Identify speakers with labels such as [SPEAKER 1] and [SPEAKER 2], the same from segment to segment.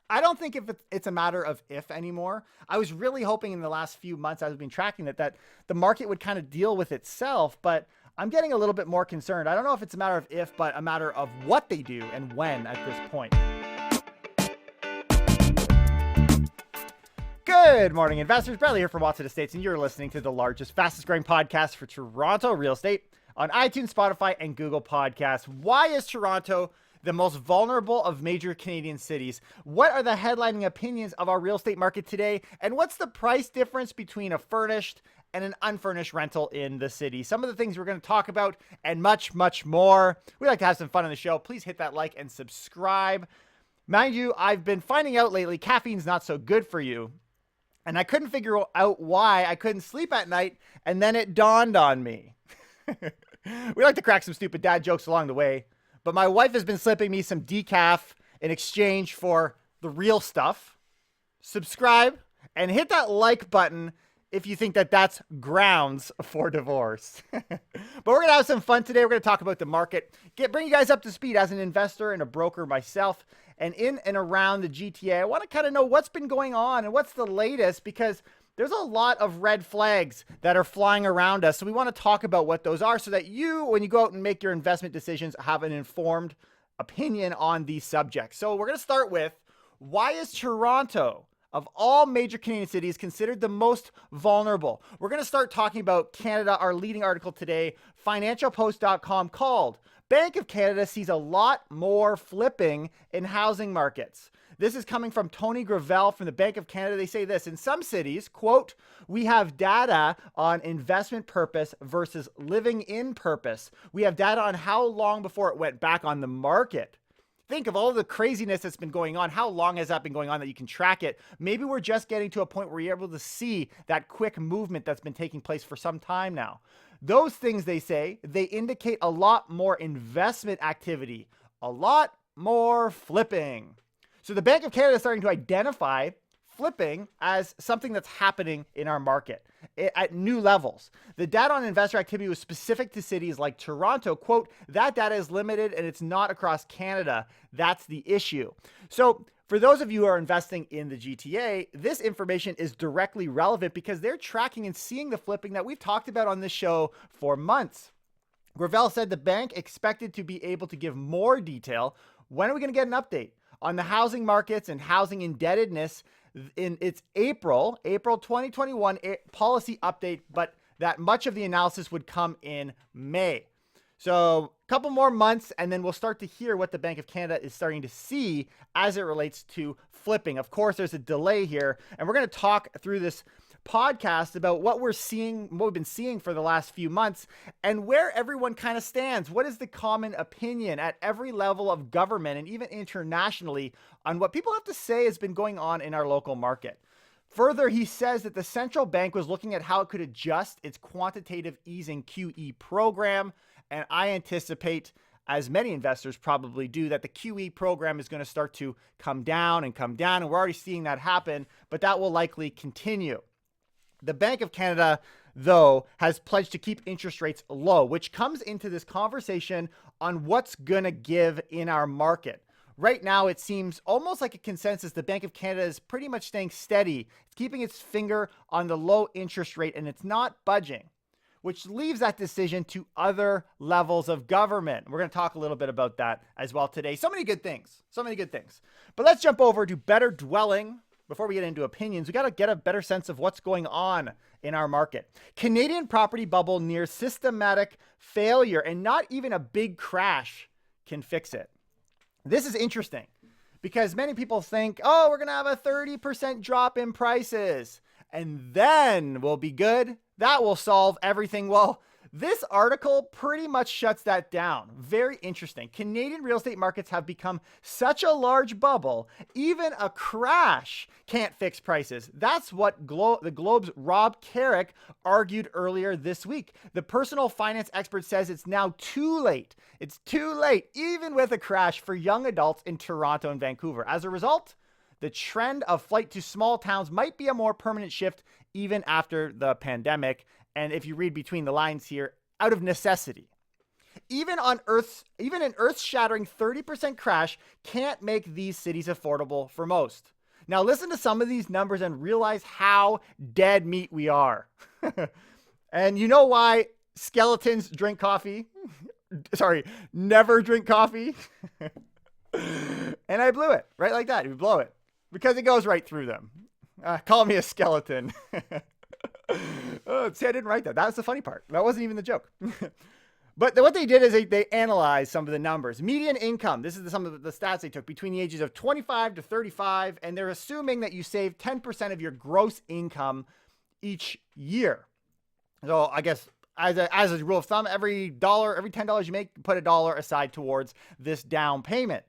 [SPEAKER 1] I don't think if it's a matter of if anymore. I was really hoping in the last few months as I've been tracking that the market would kind of deal with itself, but I'm getting a little bit more concerned. I don't know if it's a matter of if, but a matter of what they do and when at this point. Good morning, investors. Bradley here from Watson Estates, and you're listening to the largest, fastest growing podcast for Toronto real estate on iTunes, Spotify, and Google Podcasts. Why is Toronto the most vulnerable of major Canadian cities? What are the headlining opinions of our real estate market today? And what's the price difference between a furnished and an unfurnished rental in the city? Some of the things we're going to talk about and much, much more. We like to have some fun on the show. Please hit that like and subscribe. Mind you, I've been finding out lately caffeine's not so good for you. And I couldn't figure out why I couldn't sleep at night. And then it dawned on me. We like to crack some stupid dad jokes along the way. But my wife has been slipping me some decaf in exchange for the real stuff. Subscribe and hit that like button if you think that that's grounds for divorce. But we're going to have some fun today. We're going to talk about the market, bring you guys up to speed as an investor and a broker myself. And in and around the GTA, I want to kind of know what's been going on and what's the latest, because there's a lot of red flags that are flying around us. So we want to talk about what those are so that you, when you go out and make your investment decisions, have an informed opinion on these subjects. So we're going to start with, why is Toronto, of all major Canadian cities, considered the most vulnerable? We're going to start talking about Canada. Our leading article today, financialpost.com, called Bank of Canada sees a lot more flipping in housing markets. This is coming from Tony Gravel from the Bank of Canada. They say this: in some cities, quote, we have data on investment purpose versus living in purpose. We have data on how long before it went back on the market. Think of all the craziness that's been going on. How long has that been going on that you can track it? Maybe we're just getting to a point where you're able to see that quick movement that's been taking place for some time now. Those things, they say, they indicate a lot more investment activity, a lot more flipping. So the Bank of Canada is starting to identify flipping as something that's happening in our market at new levels. The data on investor activity was specific to cities like Toronto. Quote, that data is limited and it's not across Canada. That's the issue. So for those of you who are investing in the GTA, this information is directly relevant because they're tracking and seeing the flipping that we've talked about on this show for months. Gravel said the bank expected to be able to give more detail. When are we going to get an update on the housing markets and housing indebtedness in its April 2021 policy update, but that much of the analysis would come in May. So a couple more months, and then we'll start to hear what the Bank of Canada is starting to see as it relates to flipping. Of course, there's a delay here, and we're going to talk through this podcast about what we're seeing, what we've been seeing for the last few months, and where everyone kind of stands. What is the common opinion at every level of government and even internationally on what people have to say has been going on in our local market? Further, he says that the central bank was looking at how it could adjust its quantitative easing QE program. And I anticipate, as many investors probably do, that the QE program is going to start to come down. And we're already seeing that happen, but that will likely continue. The Bank of Canada, though, has pledged to keep interest rates low, which comes into this conversation on what's going to give in our market. Right now, it seems almost like a consensus. The Bank of Canada is pretty much staying steady. It's keeping its finger on the low interest rate, and it's not budging, which leaves that decision to other levels of government. We're going to talk a little bit about that as well today. So many good things. But let's jump over to better dwelling. Before we get into opinions, we got to get a better sense of what's going on in our market. Canadian property bubble near systematic failure, and not even a big crash can fix it. This is interesting because many people think, oh, we're going to have a 30% drop in prices and then we'll be good. That will solve everything. Well, this article pretty much shuts that down. Very interesting. Canadian real estate markets have become such a large bubble, even a crash can't fix prices. That's what the Globe's Rob Carrick argued earlier this week. The personal finance expert says it's now too late. It's too late, even with a crash, for young adults in Toronto and Vancouver. As a result, the trend of flight to small towns might be a more permanent shift even after the pandemic. And if you read between the lines here, out of necessity. even an earth-shattering 30% crash can't make these cities affordable for most. Now listen to some of these numbers and realize how dead meat we are. And you know why skeletons drink coffee? Sorry, never drink coffee. And I blew it right like that. You blow it because it goes right through them. Call me a skeleton. Oh, see, I didn't write that. That was the funny part. That wasn't even the joke. But what they did is they analyzed some of the numbers. Median income. This is some of the stats they took between the ages of 25 to 35. And they're assuming that you save 10% of your gross income each year. So I guess as a rule of thumb, every $10 you make, put $1 aside towards this down payment.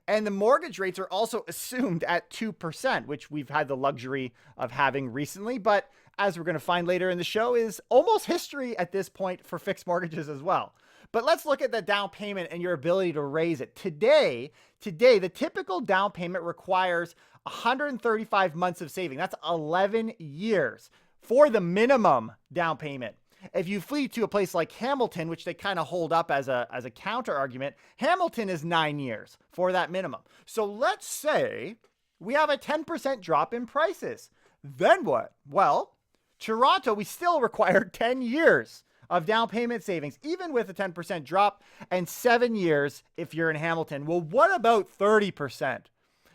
[SPEAKER 1] And the mortgage rates are also assumed at 2%, which we've had the luxury of having recently. But as we're going to find later in the show, is almost history at this point for fixed mortgages as well. But let's look at the down payment and your ability to raise it. Today, the typical down payment requires 135 months of saving. That's 11 years for the minimum down payment. If you flee to a place like Hamilton, which they kind of hold up as a counter argument, Hamilton is 9 years for that minimum. So let's say we have a 10% drop in prices. Then what? Well, Toronto, we still require 10 years of down payment savings, even with a 10% drop, and 7 years if you're in Hamilton. Well, what about 30%?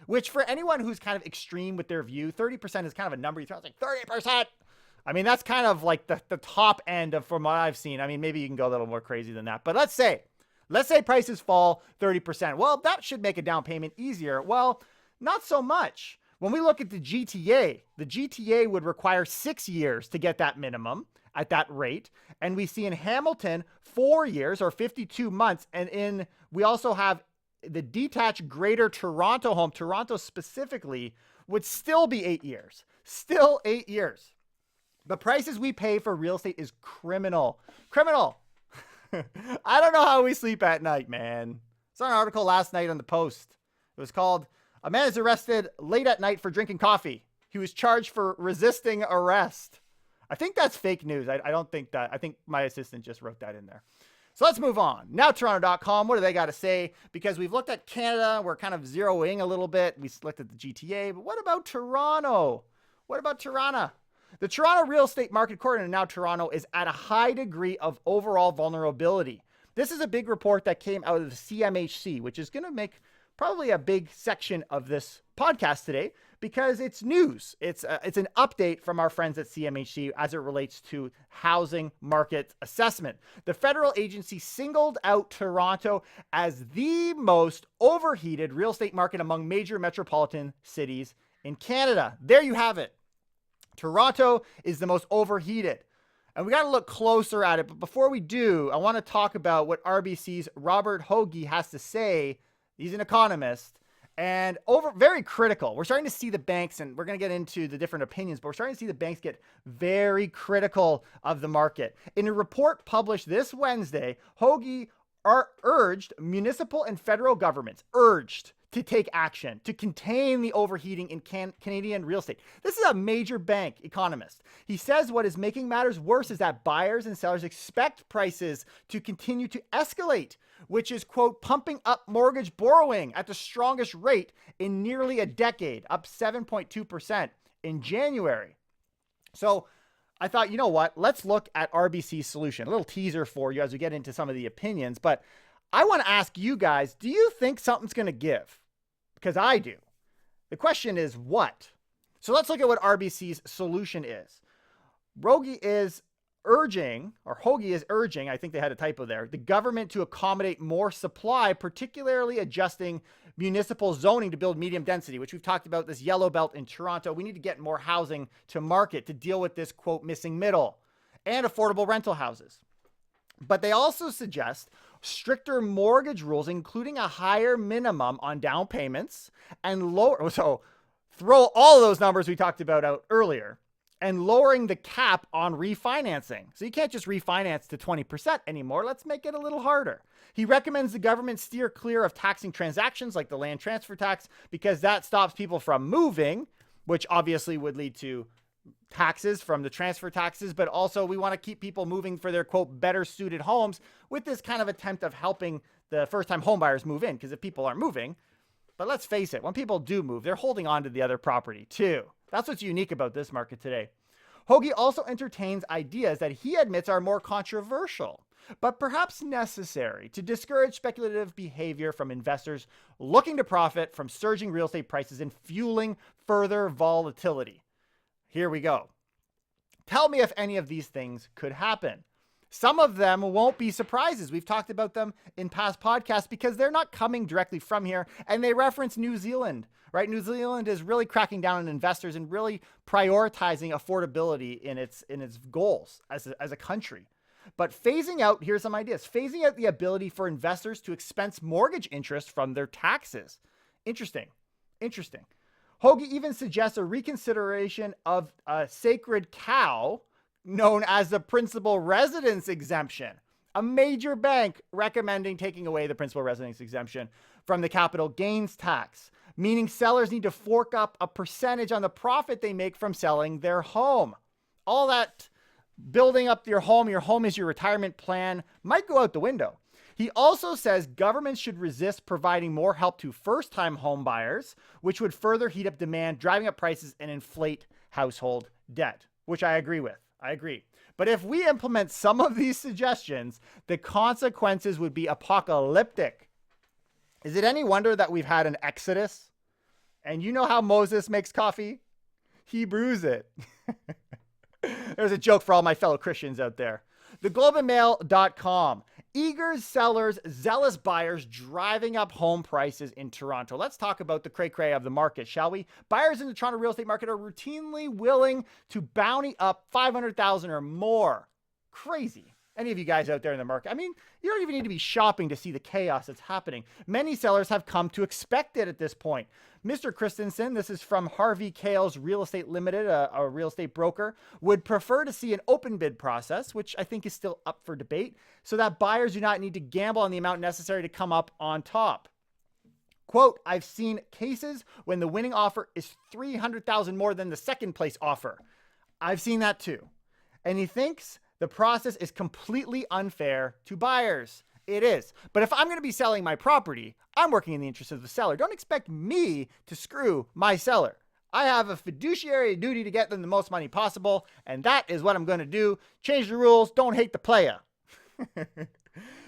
[SPEAKER 1] Which for anyone who's kind of extreme with their view, 30% is kind of a number you throw. It's like 30%. I mean, that's kind of like the top end of from what I've seen. I mean, maybe you can go a little more crazy than that. But let's say prices fall 30%. Well, that should make a down payment easier. Well, not so much. When we look at the GTA would require 6 years to get that minimum at that rate. And we see in Hamilton 4 years or 52 months. And we also have the detached Greater Toronto home, Toronto specifically, would still be 8 years. Still 8 years. The prices we pay for real estate is criminal. Criminal. I don't know how we sleep at night, man. I saw an article last night on the Post. It was called, "A man is arrested late at night for drinking coffee. He was charged for resisting arrest." I think that's fake news. I don't think that. I think my assistant just wrote that in there. So let's move on. Now Toronto.com, what do they got to say? Because we've looked at Canada. We're kind of zeroing a little bit. We looked at the GTA. But what about Toronto? What about Toronto? The Toronto real estate market, according to Now Toronto, is at a high degree of overall vulnerability. This is a big report that came out of the CMHC, which is going to make probably a big section of this podcast today because it's news. It's an update from our friends at CMHC as it relates to housing market assessment. The federal agency singled out Toronto as the most overheated real estate market among major metropolitan cities in Canada. There you have it. Toronto is the most overheated. And we got to look closer at it. But before we do, I want to talk about what RBC's Robert Hoagie has to say. He's an economist and very critical. We're starting to see the banks, and we're going to get into the different opinions, but we're starting to see the banks get very critical of the market. In a report published this Wednesday, Hoagie urged municipal and federal governments, to take action to contain the overheating in Canadian real estate. This is a major bank economist. He says what is making matters worse is that buyers and sellers expect prices to continue to escalate, which is, quote, pumping up mortgage borrowing at the strongest rate in nearly a decade, up 7.2% in January. So I thought, you know what? Let's look at RBC's solution. A little teaser for you as we get into some of the opinions. But I want to ask you guys, do you think something's going to give? Because I do. The question is what? So let's look at what RBC's solution is. Hoagie is urging, I think they had a typo there, the government to accommodate more supply, particularly adjusting municipal zoning to build medium density, which we've talked about, this yellow belt in Toronto. We need to get more housing to market to deal with this, quote, missing middle, and affordable rental houses. But they also suggest stricter mortgage rules, including a higher minimum on down payments and so throw all of those numbers we talked about out earlier and lowering the cap on refinancing. So you can't just refinance to 20% anymore. Let's make it a little harder. He recommends the government steer clear of taxing transactions like the land transfer tax because that stops people from moving, which obviously would lead to taxes from the transfer taxes, but also we want to keep people moving for their, quote, better suited homes with this kind of attempt of helping the first-time home buyers move in. Because if people aren't moving, but let's face it, when people do move, they're holding on to the other property too. That's what's unique about this market today. Hoagie also entertains ideas that he admits are more controversial, but perhaps necessary to discourage speculative behavior from investors looking to profit from surging real estate prices and fueling further volatility. Here we go. Tell me if any of these things could happen. Some of them won't be surprises. We've talked about them in past podcasts because they're not coming directly from here, and they reference New Zealand, right? New Zealand is really cracking down on investors and really prioritizing affordability in its goals as a country. But phasing out, here's some ideas, phasing out the ability for investors to expense mortgage interest from their taxes. Interesting. Hoagie even suggests a reconsideration of a sacred cow known as the principal residence exemption. A major bank recommending taking away the principal residence exemption from the capital gains tax, meaning sellers need to fork up a percentage on the profit they make from selling their home. All that building up your home is your retirement plan, might go out the window. He also says governments should resist providing more help to first-time home buyers, which would further heat up demand, driving up prices and inflate household debt, which I agree with. I agree. But if we implement some of these suggestions, the consequences would be apocalyptic. Is it any wonder that we've had an exodus? And you know how Moses makes coffee? He brews it. There's a joke for all my fellow Christians out there. TheGlobeandMail.com. Eager sellers, zealous buyers driving up home prices in Toronto. Let's talk about the cray-cray of the market, shall we? Buyers in the Toronto real estate market are routinely willing to bounty up $500,000 or more. Crazy. Any of you guys out there in the market? I mean, you don't even need to be shopping to see the chaos that's happening. Many sellers have come to expect it at this point. Mr. Christensen, this is from Harvey Kale's Real Estate Limited, a real estate broker, would prefer to see an open bid process, which I think is still up for debate, so that buyers do not need to gamble on the amount necessary to come up on top. Quote, I've seen cases when the winning offer is $300,000 more than the second place offer. I've seen that too. And he thinks the process is completely unfair to buyers. It is. But if I'm going to be selling my property, I'm working in the interest of the seller. Don't expect me to screw my seller. I have a fiduciary duty to get them the most money possible, and that is what I'm going to do. Change the rules. Don't hate the playa.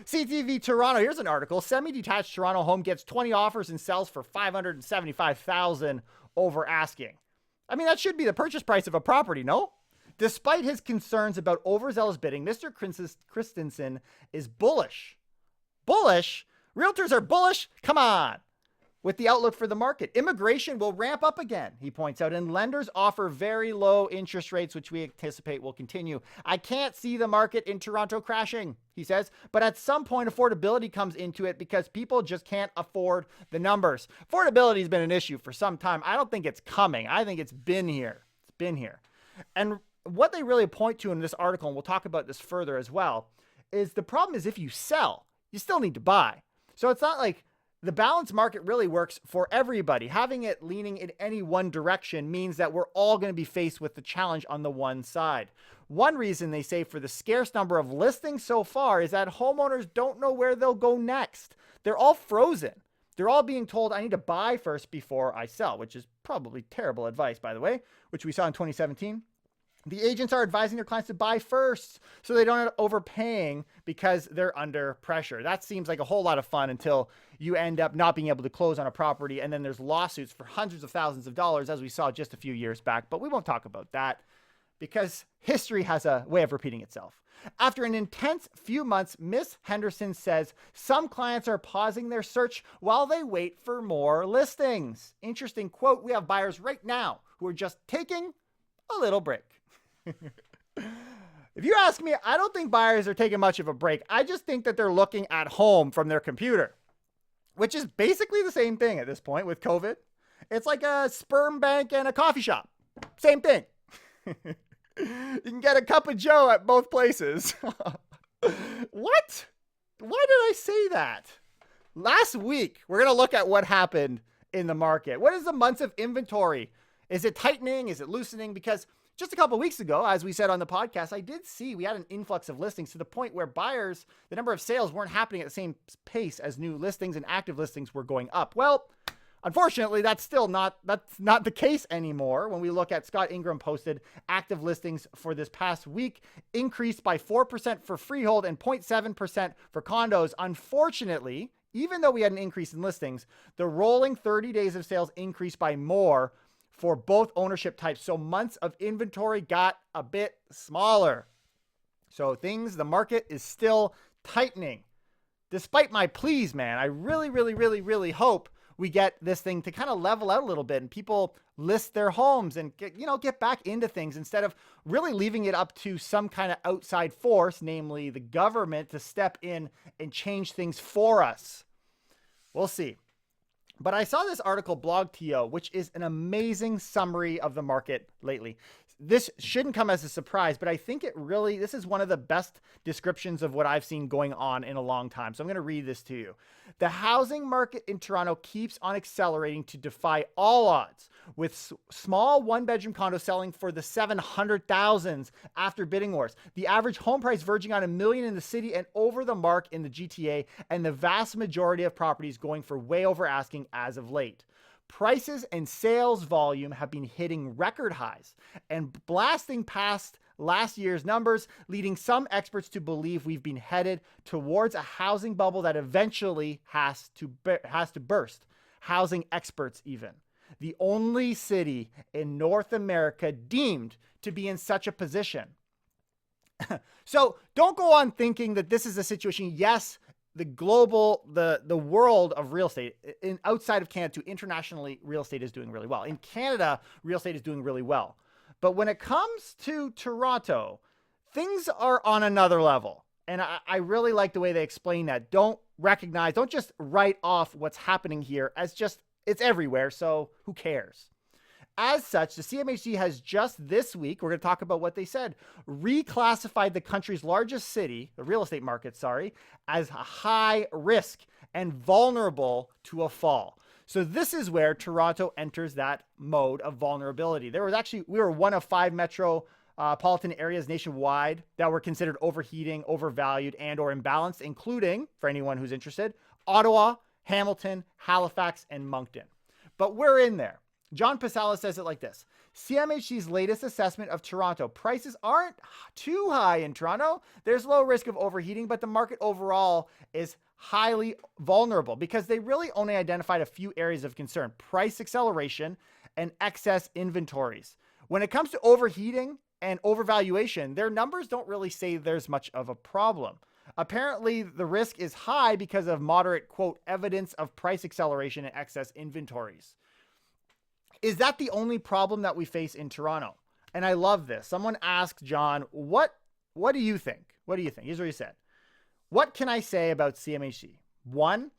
[SPEAKER 1] CTV Toronto. Here's an article. Semi-detached Toronto home gets 20 offers and sells for $575,000 over asking. I mean, that should be the purchase price of a property, no? Despite his concerns about overzealous bidding, Mr. Christensen is bullish. Bullish? Realtors are bullish? Come on. With the outlook for the market, immigration will ramp up again, he points out, and lenders offer very low interest rates, which we anticipate will continue. I can't see the market in Toronto crashing, he says, but at some point, affordability comes into it because people just can't afford the numbers. Affordability has been an issue for some time. I don't think it's coming. I think it's been here. It's been here. And what they really point to in this article, and we'll talk about this further as well, is the problem is if you sell, you still need to buy. So it's not like the balanced market really works for everybody. Having it leaning in any one direction means that we're all going to be faced with the challenge on the one side. One reason they say for the scarce number of listings so far is that homeowners don't know where they'll go next. They're all frozen. They're all being told, I need to buy first before I sell, which is probably terrible advice, by the way, which we saw in 2017. The agents are advising their clients to buy first so they don't end up overpaying because they're under pressure. That seems like a whole lot of fun until you end up not being able to close on a property, and then there's lawsuits for hundreds of thousands of dollars, as we saw just a few years back. But we won't talk about that because history has a way of repeating itself. After an intense few months, Miss Henderson says some clients are pausing their search while they wait for more listings. Interesting quote. We have buyers right now who are just taking a little break. If you ask me, I don't think buyers are taking much of a break. I just think that they're looking at home from their computer, which is basically the same thing at this point with COVID. It's like a sperm bank and a coffee shop. Same thing. You can get a cup of Joe at both places. What? Why did I say that? Last week, we're going to look at what happened in the market. What is the months of inventory? Is it tightening? Is it loosening? Because just a couple weeks ago, as we said on the podcast, I did see we had an influx of listings to the point where buyers, the number of sales weren't happening at the same pace as new listings, and active listings were going up. Well, unfortunately, that's not the case anymore. When we look at Scott Ingram posted active listings for this past week increased by 4% for freehold and 0.7% for condos. Unfortunately, even though we had an increase in listings, the rolling 30 days of sales increased by more for both ownership types. So months of inventory got a bit smaller. So the market is still tightening. Despite my pleas, man, I really hope we get this thing to kind of level out a little bit and people list their homes and get back into things instead of really leaving it up to some kind of outside force, namely the government, to step in and change things for us. We'll see. But I saw this article, Blog.to, which is an amazing summary of the market lately. This shouldn't come as a surprise, but I think this is one of the best descriptions of what I've seen going on in a long time. So I'm going to read this to you. The housing market in Toronto keeps on accelerating to defy all odds, with small one-bedroom condos selling for the 700,000s after bidding wars. The average home price verging on $1 million in the city and over the mark in the GTA, and the vast majority of properties going for way over asking as of late. Prices and sales volume have been hitting record highs and blasting past last year's numbers, leading some experts to believe we've been headed towards a housing bubble that eventually has to burst. Housing experts even. The only city in North America deemed to be in such a position. So don't go on thinking that this is a situation. Yes, the world of real estate outside of Canada to internationally, real estate is doing really well. In Canada, real estate is doing really well. But when it comes to Toronto, things are on another level. And I really like the way they explain that. Don't just write off what's happening here as just, it's everywhere. So who cares? As such, the CMHC has just this week, we're going to talk about what they said, reclassified the country's largest city, the real estate market, as high risk and vulnerable to a fall. So this is where Toronto enters that mode of vulnerability. We were one of 5 metropolitan areas nationwide that were considered overheating, overvalued, and or imbalanced, including, for anyone who's interested, Ottawa, Hamilton, Halifax, and Moncton. But we're in there. John Pasala says it like this. CMHC's latest assessment of Toronto. Prices aren't too high in Toronto. There's low risk of overheating, but the market overall is highly vulnerable because they really only identified a few areas of concern: price acceleration and excess inventories. When it comes to overheating and overvaluation, their numbers don't really say there's much of a problem. Apparently, the risk is high because of moderate, quote, evidence of price acceleration and excess inventories. Is that the only problem that we face in Toronto? And I love this. Someone asked John, what do you think? What do you think? Here's what he said. What can I say about CMHC? 1,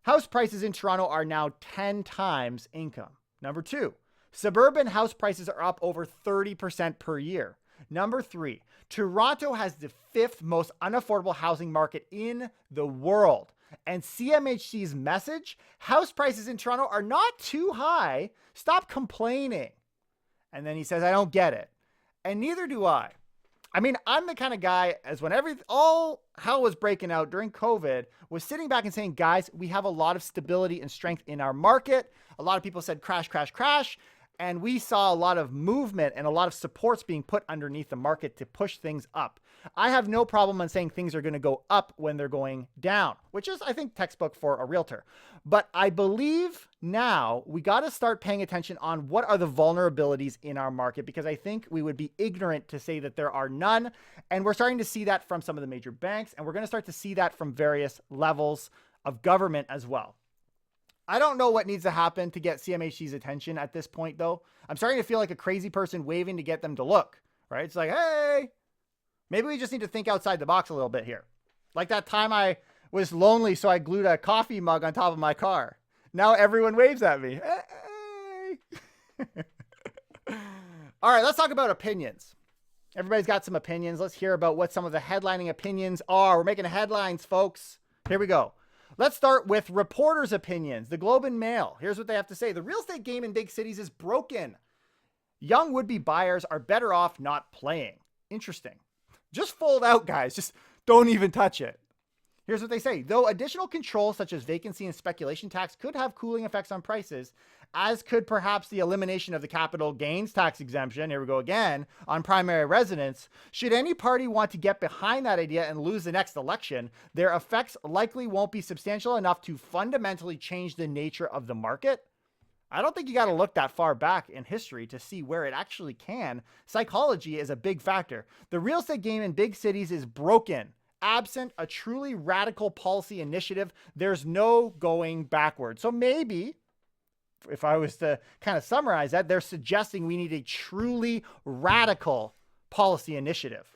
[SPEAKER 1] house prices in Toronto are now 10 times income. Number 2, suburban house prices are up over 30% per year. Number 3, Toronto has the 5th most unaffordable housing market in the world. And CMHC's message, house prices in Toronto are not too high. Stop complaining. And then he says, I don't get it. And neither do I. I mean, I'm the kind of guy, as when all hell was breaking out during COVID, was sitting back and saying, guys, we have a lot of stability and strength in our market. A lot of people said crash, crash, crash. And we saw a lot of movement and a lot of supports being put underneath the market to push things up. I have no problem on saying things are going to go up when they're going down, which is, I think, textbook for a realtor. But I believe now we got to start paying attention on what are the vulnerabilities in our market, because I think we would be ignorant to say that there are none. And we're starting to see that from some of the major banks, and we're going to start to see that from various levels of government as well. I don't know what needs to happen to get CMHC's attention at this point, though. I'm starting to feel like a crazy person waving to get them to look, right? It's like, hey, maybe we just need to think outside the box a little bit here. Like that time I was lonely, so I glued a coffee mug on top of my car. Now everyone waves at me. Hey. All right, let's talk about opinions. Everybody's got some opinions. Let's hear about what some of the headlining opinions are. We're making headlines, folks. Here we go. Let's start with reporters' opinions. The Globe and Mail. Here's what they have to say. The real estate game in big cities is broken. Young would-be buyers are better off not playing. Interesting. Just fold out, guys. Just don't even touch it. Here's what they say. Though additional controls such as vacancy and speculation tax could have cooling effects on prices, as could perhaps the elimination of the capital gains tax exemption, here we go again, on primary residence, should any party want to get behind that idea and lose the next election, their effects likely won't be substantial enough to fundamentally change the nature of the market. I don't think you got to look that far back in history to see where it actually can. Psychology is a big factor. The real estate game in big cities is broken. Absent a truly radical policy initiative, there's no going backward. So maybe, if I was to kind of summarize that, they're suggesting we need a truly radical policy initiative.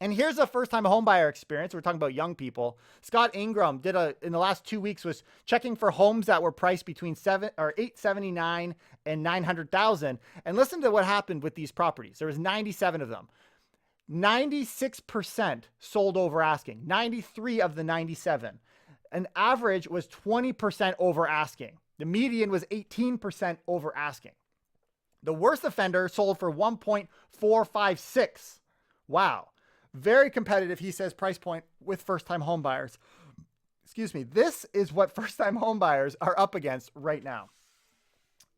[SPEAKER 1] And here's a first-time homebuyer experience. We're talking about young people. Scott Ingram in the last 2 weeks was checking for homes that were priced between $879,000 and $900,000. And listen to what happened with these properties. There was 97 of them. 96% sold over asking. 93 of the 97. An average was 20% over asking. The median was 18% over asking. The worst offender sold for 1.456. Wow. Very competitive, he says, price point with first-time home buyers. Excuse me. This is what first-time home buyers are up against right now.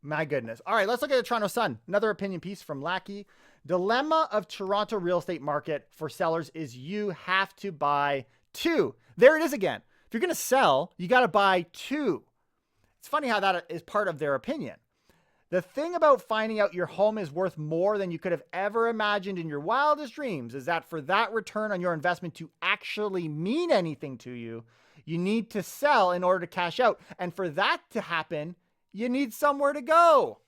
[SPEAKER 1] My goodness. All right, let's look at the Toronto Sun. Another opinion piece from Lackey. Dilemma of Toronto real estate market for sellers is you have to buy two. There it is again. If you're going to sell, you got to buy two. It's funny how that is part of their opinion. The thing about finding out your home is worth more than you could have ever imagined in your wildest dreams is that for that return on your investment to actually mean anything to you, you need to sell in order to cash out. And for that to happen, you need somewhere to go.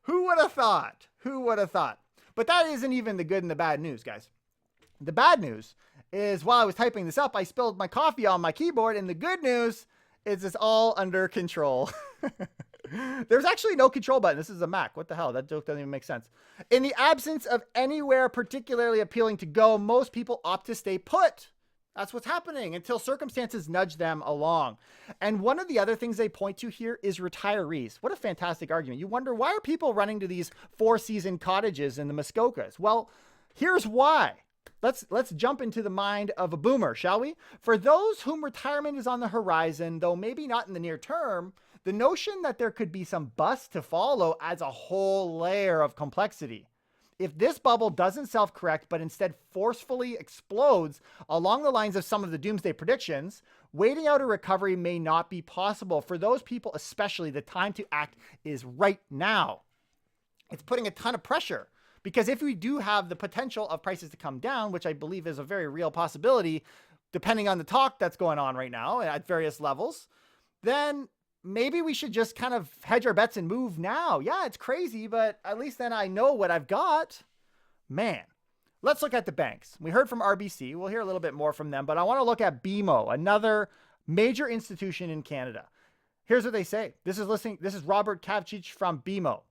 [SPEAKER 1] Who would have thought? Who would have thought? But that isn't even the good and the bad news, guys. The bad news is while I was typing this up, I spilled my coffee on my keyboard. And the good news is it's all under control. There's actually no control button. This is a Mac. What the hell? That joke doesn't even make sense. In the absence of anywhere particularly appealing to go, most people opt to stay put. That's what's happening until circumstances nudge them along. And one of the other things they point to here is retirees. What a fantastic argument. You wonder, why are people running to these four-season cottages in the Muskokas? Well, here's why. Let's jump into the mind of a boomer, shall we? For those whom retirement is on the horizon, though maybe not in the near term, the notion that there could be some bust to follow adds a whole layer of complexity. If this bubble doesn't self-correct, but instead forcefully explodes along the lines of some of the doomsday predictions, waiting out a recovery may not be possible. For those people especially, the time to act is right now. It's putting a ton of pressure because if we do have the potential of prices to come down, which I believe is a very real possibility, depending on the talk that's going on right now at various levels, then maybe we should just kind of hedge our bets and move now. Yeah, it's crazy, but at least then I know what I've got. Man, let's look at the banks. We heard from RBC. We'll hear a little bit more from them, but I want to look at BMO, another major institution in Canada. Here's what they say. This is Robert Kavchich from BMO.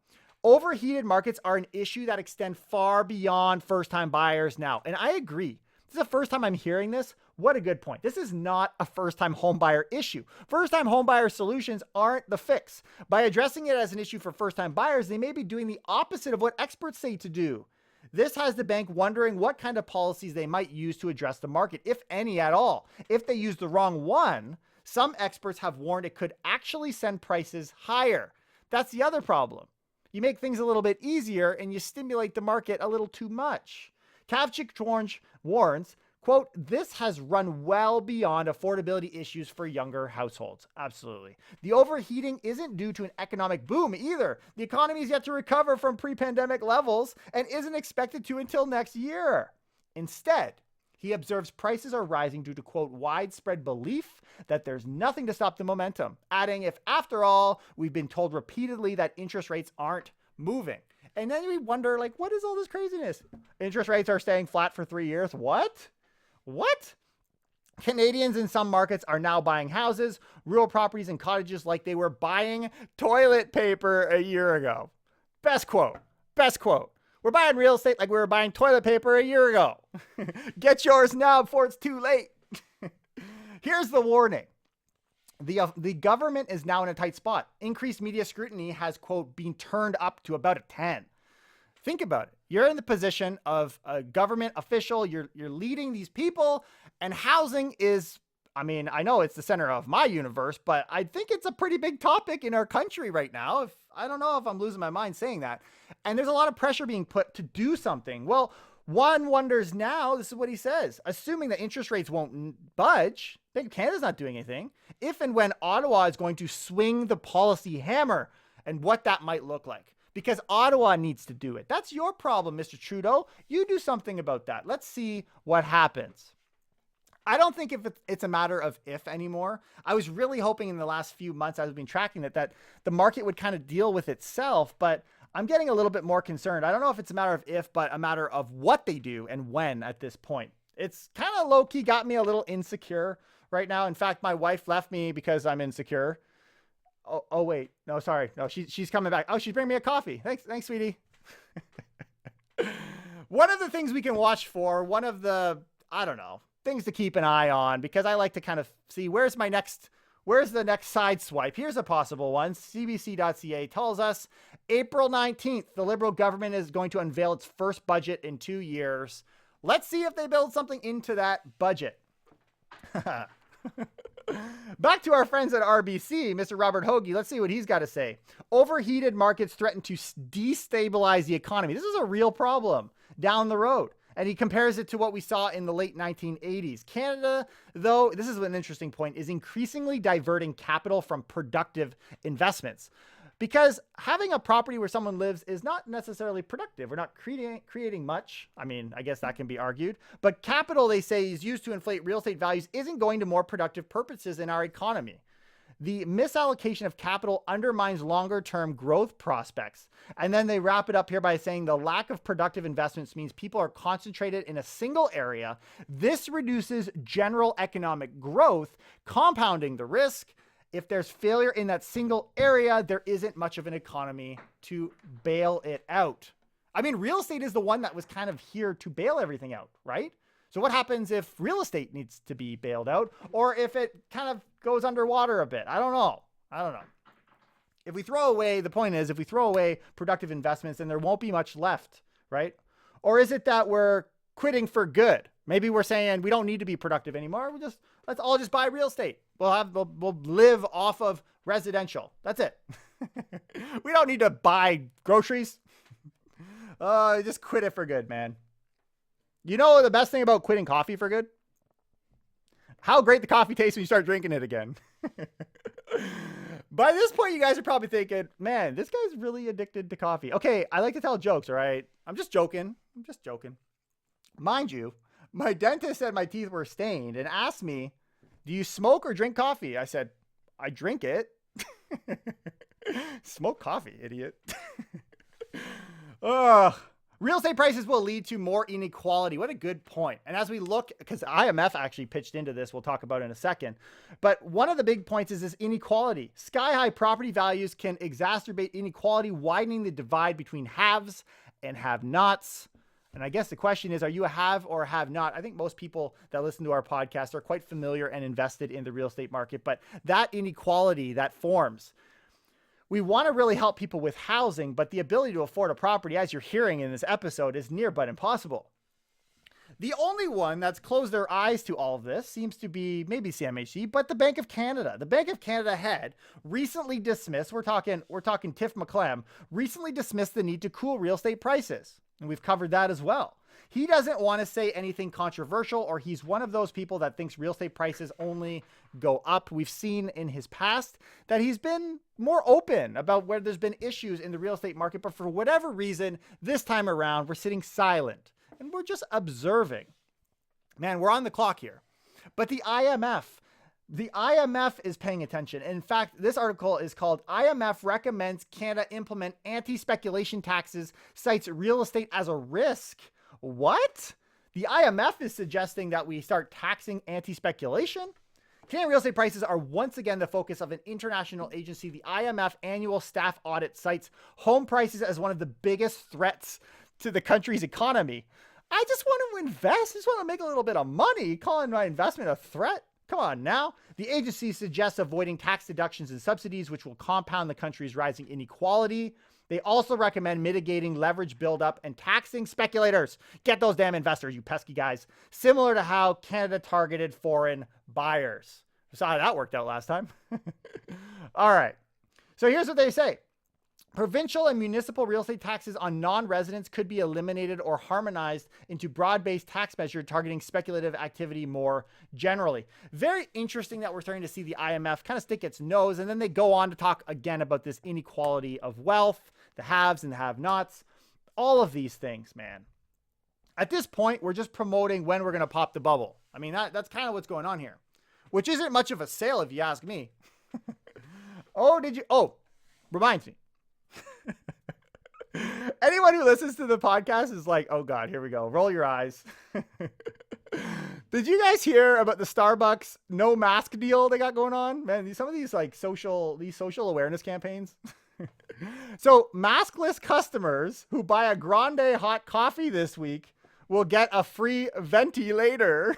[SPEAKER 1] Overheated markets are an issue that extend far beyond first-time buyers now. And I agree. This is the first time I'm hearing this. What a good point. This is not a first-time homebuyer issue. First-time homebuyer solutions aren't the fix. By addressing it as an issue for first-time buyers, they may be doing the opposite of what experts say to do. This has the bank wondering what kind of policies they might use to address the market, if any at all. If they use the wrong one, some experts have warned it could actually send prices higher. That's the other problem. You make things a little bit easier and you stimulate the market a little too much. Kavchich warns, quote, this has run well beyond affordability issues for younger households. Absolutely. The overheating isn't due to an economic boom either. The economy is yet to recover from pre-pandemic levels and isn't expected to until next year. Instead, he observes prices are rising due to, quote, widespread belief that there's nothing to stop the momentum, adding, if after all, we've been told repeatedly that interest rates aren't moving. And then we wonder, like, what is all this craziness? Interest rates are staying flat for 3 years. What? Canadians in some markets are now buying houses, rural properties, and cottages like they were buying toilet paper a year ago. Best quote. We're buying real estate like we were buying toilet paper a year ago. Get yours now before it's too late. Here's the warning. The government is now in a tight spot. Increased media scrutiny has, quote, been turned up to about a 10. Think about it. You're in the position of a government official. You're leading these people, and housing is, I mean, I know it's the center of my universe, but I think it's a pretty big topic in our country right now. If I don't know if I'm losing my mind saying that. And there's a lot of pressure being put to do something. Well, one wonders now, this is what he says, assuming that interest rates won't budge, Bank of Canada's not doing anything, if and when Ottawa is going to swing the policy hammer and what that might look like. Because Ottawa needs to do it. That's your problem, Mr. Trudeau. You do something about that. Let's see what happens. I don't think if it's a matter of if anymore. I was really hoping in the last few months I've been tracking that the market would kind of deal with itself, but I'm getting a little bit more concerned. I don't know if it's a matter of if, but a matter of what they do and when at this point. It's kind of low-key got me a little insecure right now. In fact, my wife left me because I'm insecure. Oh wait, no, sorry. No, she's coming back. Oh, she's bringing me a coffee. Thanks, sweetie. One of the things we can watch for, one of the, I don't know, things to keep an eye on, because I like to kind of see where's the next side swipe. Here's a possible one. CBC.ca tells us April 19th, the Liberal government is going to unveil its first budget in 2 years. Let's see if they build something into that budget. Back to our friends at RBC, Mr. Robert Hoagie. Let's see what he's got to say. Overheated markets threaten to destabilize the economy. This is a real problem down the road. And he compares it to what we saw in the late 1980s. Canada, though, this is an interesting point, is increasingly diverting capital from productive investments. Because having a property where someone lives is not necessarily productive. We're not creating much. I mean, I guess that can be argued. But capital, they say, is used to inflate real estate values isn't going to more productive purposes in our economy. The misallocation of capital undermines longer-term growth prospects. And then they wrap it up here by saying the lack of productive investments means people are concentrated in a single area. This reduces general economic growth, compounding the risk. If there's failure in that single area, there isn't much of an economy to bail it out. I mean, real estate is the one that was kind of here to bail everything out, right? So what happens if real estate needs to be bailed out, or if it kind of goes underwater a bit? I don't know. If we throw away, the point is, if we throw away productive investments, then there won't be much left, right? Or is it that we're quitting for good? Maybe we're saying we don't need to be productive anymore. Let's all just buy real estate. We'll live off of residential. That's it. We don't need to buy groceries. Just quit it for good, man. You know the best thing about quitting coffee for good? How great the coffee tastes when you start drinking it again. By this point, you guys are probably thinking, man, this guy's really addicted to coffee. Okay, I like to tell jokes, all right? I'm just joking. Mind you, my dentist said my teeth were stained and asked me, do you smoke or drink coffee? I said, I drink it. Smoke coffee, idiot. Ugh. Real estate prices will lead to more inequality. What a good point. And as we look, because IMF actually pitched into this, we'll talk about it in a second. But one of the big points is this inequality. Sky-high property values can exacerbate inequality, widening the divide between haves and have-nots. And I guess the question is, are you a have or a have-not? I think most people that listen to our podcast are quite familiar and invested in the real estate market. But that inequality that forms, we want to really help people with housing, but the ability to afford a property, as you're hearing in this episode, is near but impossible. The only one that's closed their eyes to all of this seems to be maybe CMHC, but the Bank of Canada. The Bank of Canada head recently dismissed, we're talking Tiff McClem, recently dismissed the need to cool real estate prices. And we've covered that as well. He doesn't want to say anything controversial, or he's one of those people that thinks real estate prices only go up. We've seen in his past that he's been more open about where there's been issues in the real estate market. But for whatever reason, this time around, we're sitting silent and we're just observing. Man, we're on the clock here. But the IMF is paying attention. In fact, this article is called IMF Recommends Canada Implement Anti-Speculation Taxes, Cites Real Estate as a Risk. What? The IMF is suggesting that we start taxing anti-speculation? Canadian real estate prices are once again the focus of an international agency. The IMF annual staff audit cites home prices as one of the biggest threats to the country's economy. I just want to invest. I just want to make a little bit of money. Calling my investment a threat? Come on now. The agency suggests avoiding tax deductions and subsidies, which will compound the country's rising inequality. They also recommend mitigating leverage buildup and taxing speculators. Get those damn investors, you pesky guys. Similar to how Canada targeted foreign buyers. We saw how that worked out last time. All right. So here's what they say. Provincial and municipal real estate taxes on non-residents could be eliminated or harmonized into broad-based tax measure targeting speculative activity more generally. Very interesting that we're starting to see the IMF kind of stick its nose, and then they go on to talk again about this inequality of wealth, the haves and the have-nots, all of these things, man. At this point, we're just promoting when we're going to pop the bubble. I mean, that's kind of what's going on here, which isn't much of a sale if you ask me. Reminds me. Anyone who listens to the podcast is like, oh God, here we go. Roll your eyes. Did you guys hear about the Starbucks no mask deal they got going on? Man, some of these like social awareness campaigns. So maskless customers who buy a grande hot coffee this week will get a free ventilator.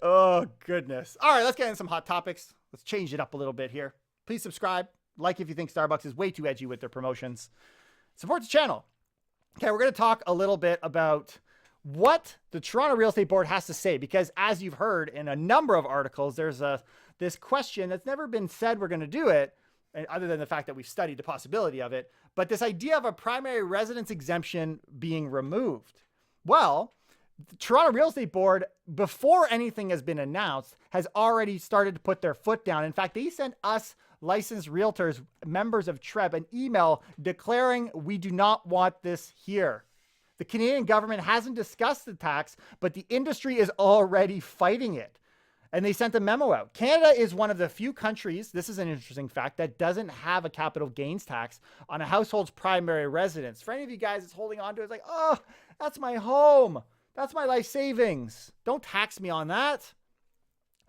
[SPEAKER 1] Oh goodness. All right, let's get into some hot topics. Let's change it up a little bit here. Please subscribe. Like if you think Starbucks is way too edgy with their promotions. Support the channel. Okay, we're going to talk a little bit about what the Toronto Real Estate Board has to say, because as you've heard in a number of articles, there's this question that's never been said we're going to do it, and other than the fact that we've studied the possibility of it, but this idea of a primary residence exemption being removed. Well, the Toronto Real Estate Board, before anything has been announced, has already started to put their foot down. In fact, they sent us licensed realtors, members of TREB, an email declaring we do not want this here. The Canadian government hasn't discussed the tax, but the industry is already fighting it. And they sent a memo out. Canada is one of the few countries, this is an interesting fact, that doesn't have a capital gains tax on a household's primary residence. For any of you guys that's holding on to it, it's like, oh, that's my home. That's my life savings. Don't tax me on that.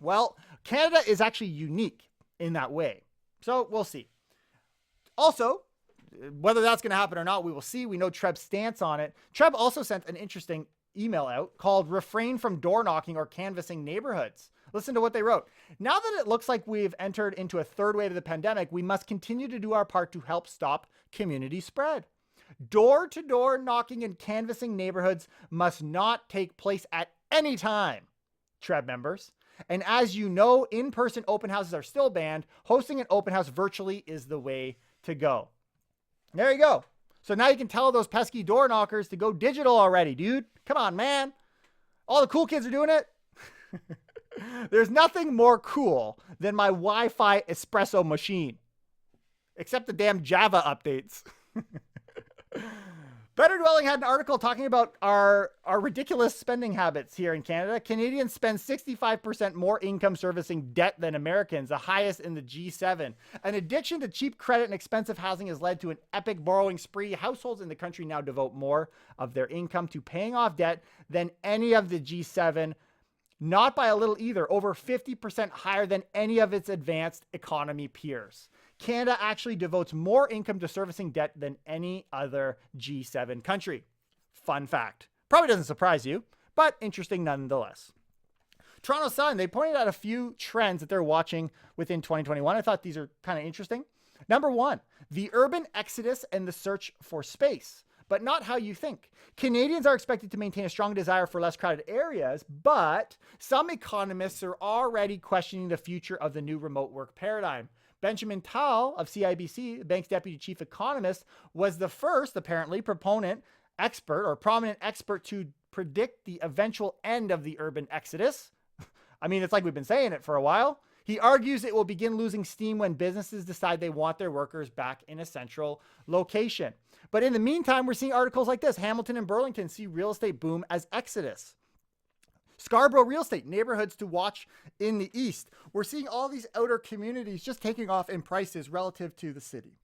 [SPEAKER 1] Well, Canada is actually unique in that way. So we'll see. Also, whether that's going to happen or not, we will see. We know TREB's stance on it. TREB also sent an interesting email out called Refrain from Door Knocking or Canvassing Neighborhoods. Listen to what they wrote. Now that it looks like we've entered into a third wave of the pandemic, we must continue to do our part to help stop community spread. Door-to-door knocking and canvassing neighborhoods must not take place at any time, TREB members. And as you know, in-person open houses are still banned. Hosting an open house virtually is the way to go. There you go. So now you can tell those pesky door knockers to go digital already, dude. Come on, man. All the cool kids are doing it. There's nothing more cool than my Wi-Fi espresso machine. Except the damn Java updates. Better Dwelling had an article talking about our ridiculous spending habits here in Canada. Canadians spend 65% more income servicing debt than Americans, the highest in the G7. An addiction to cheap credit and expensive housing has led to an epic borrowing spree. Households in the country now devote more of their income to paying off debt than any of the G7. Not by a little either, over 50% higher than any of its advanced economy peers. Canada actually devotes more income to servicing debt than any other G7 country. Fun fact. Probably doesn't surprise you, but interesting nonetheless. Toronto Sun, they pointed out a few trends that they're watching within 2021. I thought these are kind of interesting. Number one, the urban exodus and the search for space, but not how you think. Canadians are expected to maintain a strong desire for less crowded areas, but some economists are already questioning the future of the new remote work paradigm. Benjamin Tal of CIBC, the bank's deputy chief economist, was the first, apparently, prominent expert to predict the eventual end of the urban exodus. I mean, it's like we've been saying it for a while. He argues it will begin losing steam when businesses decide they want their workers back in a central location. But in the meantime, we're seeing articles like this. Hamilton and Burlington see real estate boom as exodus. Scarborough real estate, neighborhoods to watch in the east. We're seeing all these outer communities just taking off in prices relative to the city.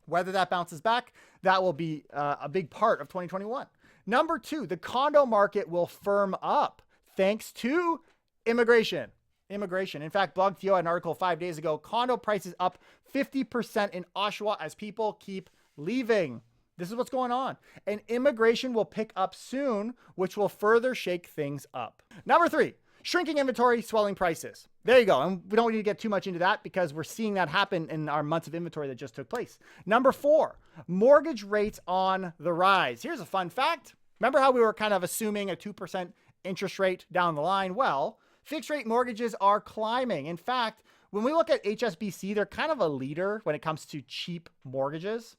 [SPEAKER 1] Whether that bounces back, that will be a big part of 2021. Number two, the condo market will firm up thanks to immigration. In fact, BlogTO had an article 5 days ago, condo prices up 50% in Oshawa as people keep leaving. This is what's going on. And immigration will pick up soon, which will further shake things up. Number three, Shrinking inventory, swelling prices. There you go. And we don't need to get too much into that because we're seeing that happen in our months of inventory that just took place. Number 4, mortgage rates on the rise. Here's a fun fact. Remember how we were kind of assuming a 2% interest rate down the line? Well, fixed rate mortgages are climbing. In fact, when we look at HSBC, they're kind of a leader when it comes to cheap mortgages.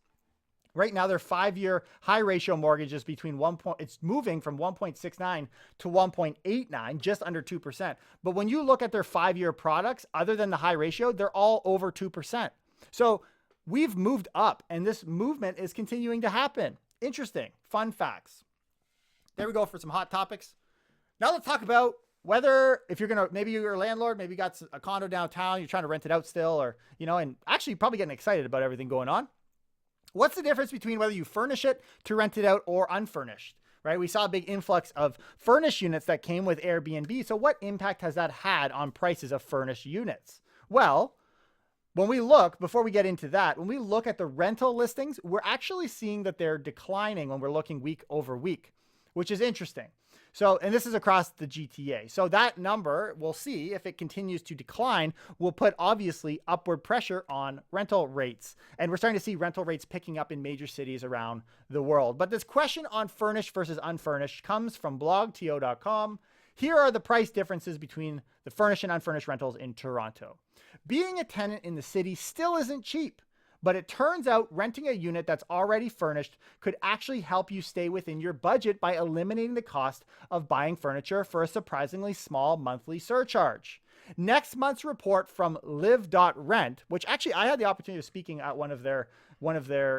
[SPEAKER 1] Right now, their 5-year high ratio mortgages between it's moving from 1.69 to 1.89, just under 2%. But when you look at their 5-year products, other than the high ratio, they're all over 2%. So we've moved up, and this movement is continuing to happen. Interesting. Fun facts. There we go for some hot topics. Now let's talk about whether, if you're going to, maybe you're a landlord, maybe you got a condo downtown, you're trying to rent it out still, or, and actually probably getting excited about everything going on. What's the difference between whether you furnish it to rent it out or unfurnished, right? We saw a big influx of furnished units that came with Airbnb. So what impact has that had on prices of furnished units? Well, when we look, before we get into that, when we look at the rental listings, we're actually seeing that they're declining when we're looking week over week, which is interesting. So, and this is across the GTA. So that number, we'll see if it continues to decline, will put obviously upward pressure on rental rates. And we're starting to see rental rates picking up in major cities around the world. But this question on furnished versus unfurnished comes from blogto.com. Here are the price differences between the furnished and unfurnished rentals in Toronto. Being a tenant in the city still isn't cheap. But it turns out renting a unit that's already furnished could actually help you stay within your budget by eliminating the cost of buying furniture for a surprisingly small monthly surcharge. Next month's report from live.rent, which actually I had the opportunity of speaking at one of their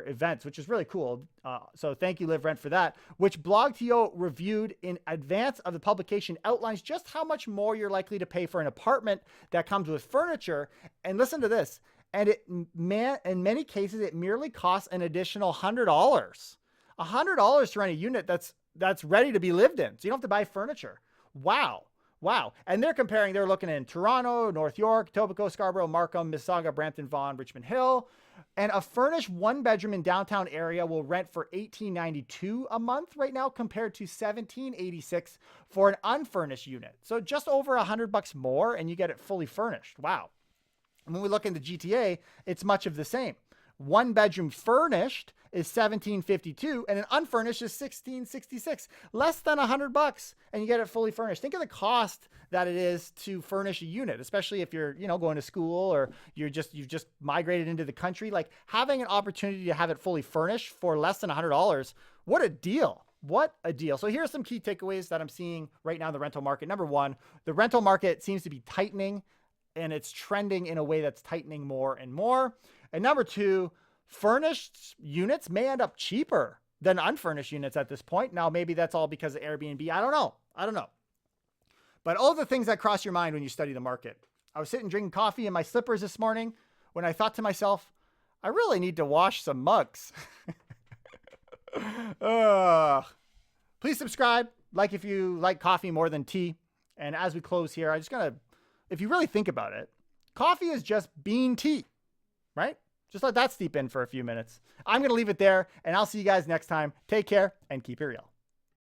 [SPEAKER 1] events, which is really cool. So thank you, Live Rent, for that, which BlogTO reviewed in advance of the publication, outlines just how much more you're likely to pay for an apartment that comes with furniture. And listen to this. And in many cases, it merely costs an additional $100. $100 to rent a unit that's ready to be lived in. So you don't have to buy furniture. Wow. And they're looking in Toronto, North York, Etobicoke, Scarborough, Markham, Mississauga, Brampton, Vaughan, Richmond Hill. And a furnished 1-bedroom in downtown area will rent for $18.92 a month right now, compared to $17.86 for an unfurnished unit. So just over $100 more, and you get it fully furnished. Wow. And when we look in the GTA, it's much of the same. 1-bedroom furnished is $17.52 and an unfurnished is $16.66, less than $100, and you get it fully furnished. Think of the cost that it is to furnish a unit, especially if you're, going to school or you've just migrated into the country. Like, having an opportunity to have it fully furnished for less than $100. What a deal. What a deal. So here are some key takeaways that I'm seeing right now in the rental market. Number 1, the rental market seems to be tightening, and it's trending in a way that's tightening more and more. And number 2, furnished units may end up cheaper than unfurnished units at this point. Now, maybe that's all because of Airbnb. I don't know. But all the things that cross your mind when you study the market. I was sitting drinking coffee in my slippers this morning when I thought to myself, I really need to wash some mugs. Please subscribe. Like if you like coffee more than tea. And as we close here, if you really think about it, coffee is just bean tea, right? Just let that steep in for a few minutes. I'm going to leave it there, and I'll see you guys next time. Take care and keep it real.